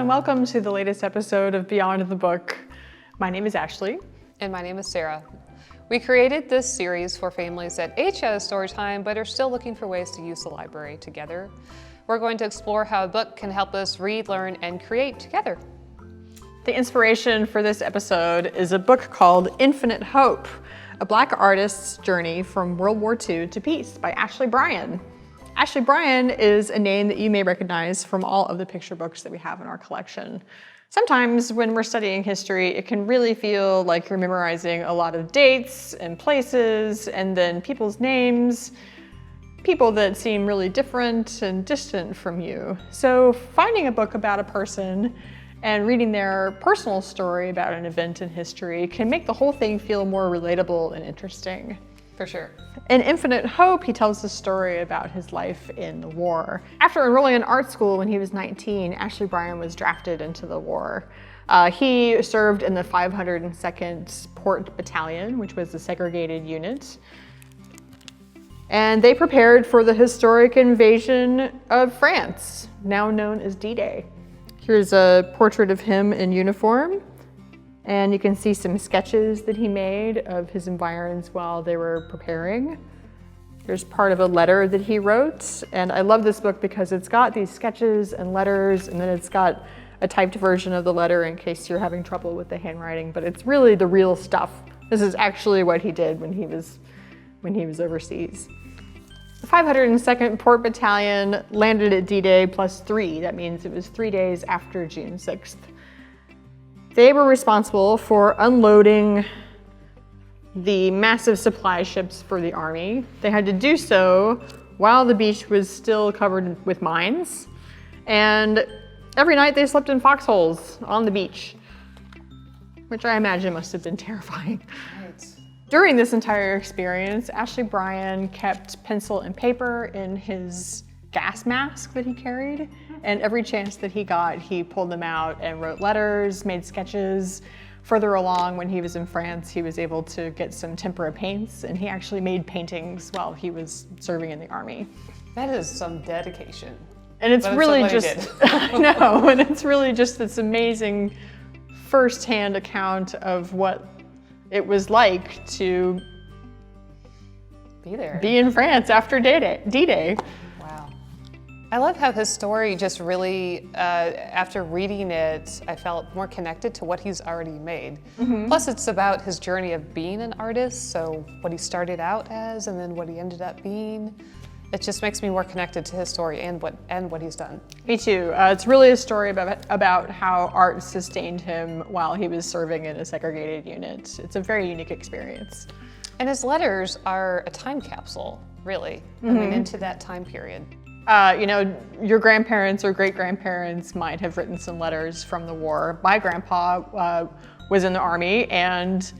and welcome to the latest episode of Beyond the Book. My name is Ashley. And my name is Sarah. We created this series for families that age out of story time but are still looking for ways to use the library together. We're going to explore how a book can help us read, learn, and create together. The inspiration for this episode is a book called Infinite Hope, a Black artist's journey from World War II to peace by Ashley Bryan. Ashley Bryan is a name that you may recognize from all of the picture books that we have in our collection. Sometimes when we're studying history, it can really feel like you're memorizing a lot of dates and places and then people's names, people that seem really different and distant from you. So finding a book about a person and reading their personal story about an event in history can make the whole thing feel more relatable and interesting. For sure. In Infinite Hope, he tells the story about his life in the war. After enrolling in art school when he was 19, Ashley Bryan was drafted into the war. He served in the 502nd Port Battalion, which was a segregated unit. And they prepared for the historic invasion of France, now known as D-Day. Here's a portrait of him in uniform. And you can see some sketches that he made of his environs while they were preparing. There's part of a letter that he wrote. And I love this book because it's got these sketches and letters, and then it's got a typed version of the letter in case you're having trouble with the handwriting, but it's really the real stuff. This is actually what he did when he was overseas. The 502nd Port Battalion landed at D-Day +3. That means it was 3 days after June 6th. They were responsible for unloading the massive supply ships for the army. They had to do so while the beach was still covered with mines. And every night they slept in foxholes on the beach, which I imagine must have been terrifying. Right. During this entire experience, Ashley Bryan kept pencil and paper in his gas mask that he carried, and every chance that he got, he pulled them out and wrote letters, made sketches. Further along, when he was in France, he was able to get some tempera paints, and he actually made paintings while he was serving in the army. That is some dedication. And it's really just, I know, and it's really just this amazing firsthand account of what it was like to be in France after D-Day. I love how his story just really, after reading it, I felt more connected to what he's already made. Mm-hmm. Plus it's about his journey of being an artist, so what he started out as and then what he ended up being. It just makes me more connected to his story and what he's done. Me too. It's really a story about how art sustained him while he was serving in a segregated unit. It's a very unique experience. And his letters are a time capsule, really, into that time period. Your grandparents or great-grandparents might have written some letters from the war. My grandpa was in the army and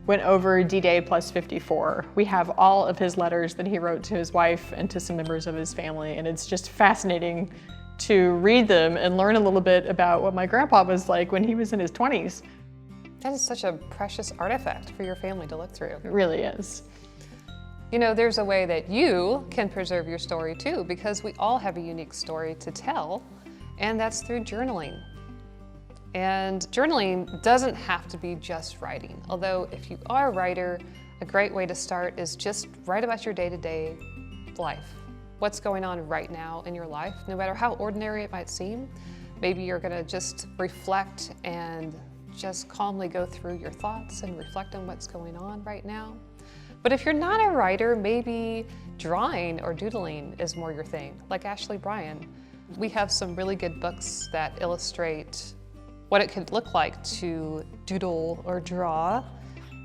went over D-Day +54. We have all of his letters that he wrote to his wife and to some members of his family, and it's just fascinating to read them and learn a little bit about what my grandpa was like when he was in his 20s. That is such a precious artifact for your family to look through. It really is. You know, there's a way that you can preserve your story too, because we all have a unique story to tell, and that's through journaling. And journaling doesn't have to be just writing, although if you are a writer, a great way to start is just write about your day-to-day life. What's going on right now in your life, no matter how ordinary it might seem. Maybe you're gonna just reflect and just calmly go through your thoughts and reflect on what's going on right now. But if you're not a writer, maybe drawing or doodling is more your thing, like Ashley Bryan. We have some really good books that illustrate what it could look like to doodle or draw.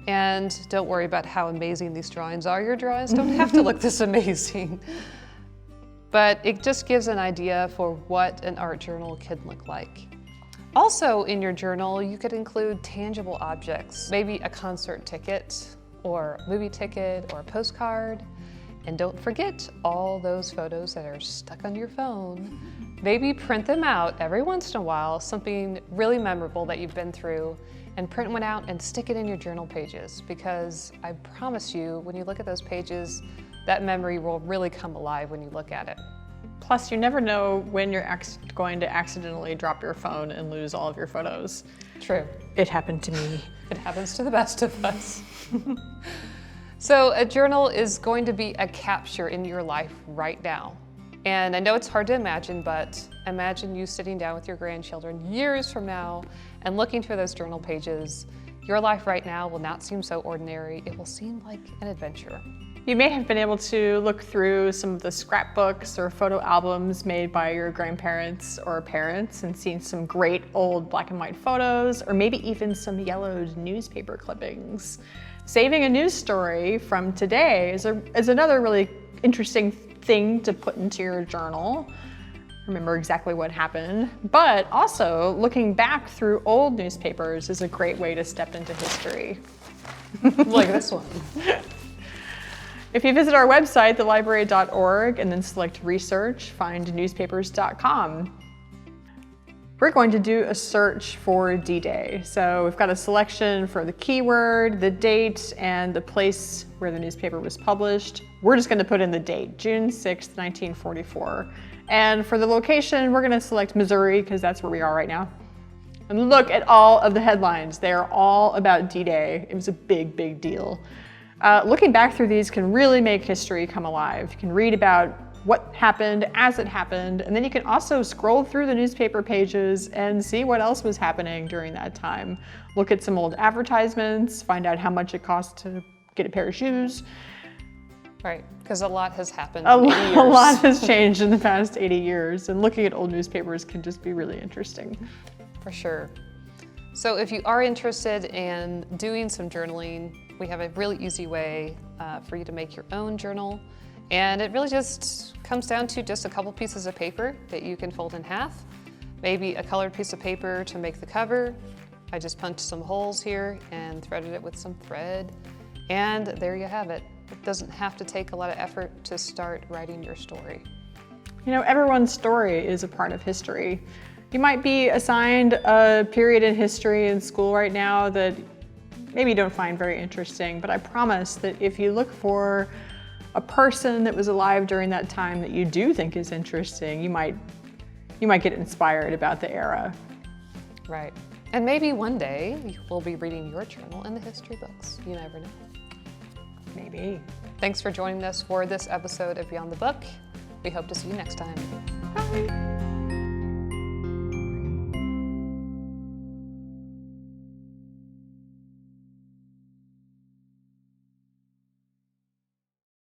And don't worry about how amazing these drawings are. Your drawings don't have to look this amazing. But it just gives an idea for what an art journal could look like. Also in your journal, you could include tangible objects, maybe a concert ticket, or a movie ticket, or a postcard. And don't forget all those photos that are stuck on your phone. Maybe print them out every once in a while, something really memorable that you've been through, and print one out and stick it in your journal pages, because I promise you, when you look at those pages, that memory will really come alive when you look at it. Plus, you never know when you're going to accidentally drop your phone and lose all of your photos. True. It happened to me. It happens to the best of us. So a journal is going to be a capture in your life right now. And I know it's hard to imagine, but imagine you sitting down with your grandchildren years from now and looking through those journal pages. Your life right now will not seem so ordinary. It will seem like an adventure. You may have been able to look through some of the scrapbooks or photo albums made by your grandparents or parents and seen some great old black and white photos, or maybe even some yellowed newspaper clippings. Saving a news story from today is another really interesting thing to put into your journal. Remember exactly what happened, but also looking back through old newspapers is a great way to step into history. Like this one. If you visit our website, thelibrary.org, and then select Research, find newspapers.com. We're going to do a search for D-Day. So we've got a selection for the keyword, the date, and the place where the newspaper was published. We're just going to put in the date, June 6th, 1944. And for the location, we're going to select Missouri because that's where we are right now. And look at all of the headlines. They are all about D-Day. It was a big, big deal. Looking back through these can really make history come alive. You can read about what happened as it happened, and then you can also scroll through the newspaper pages and see what else was happening during that time. Look at some old advertisements, find out how much it costs to get a pair of shoes. Right, because a lot has happened A in 80 years. lot has changed in the past 80 years, and looking at old newspapers can just be really interesting. For sure. So if you are interested in doing some journaling, we have a really easy way for you to make your own journal. And it really just comes down to just a couple pieces of paper that you can fold in half, maybe a colored piece of paper to make the cover. I just punched some holes here and threaded it with some thread. And there you have it. It doesn't have to take a lot of effort to start writing your story. You know, everyone's story is a part of history. You might be assigned a period in history in school right now that maybe you don't find very interesting, but I promise that if you look for a person that was alive during that time that you do think is interesting, you might get inspired about the era. Right. And maybe one day we'll be reading your journal in the history books. You never know. Maybe. Thanks for joining us for this episode of Beyond the Book. We hope to see you next time. Bye.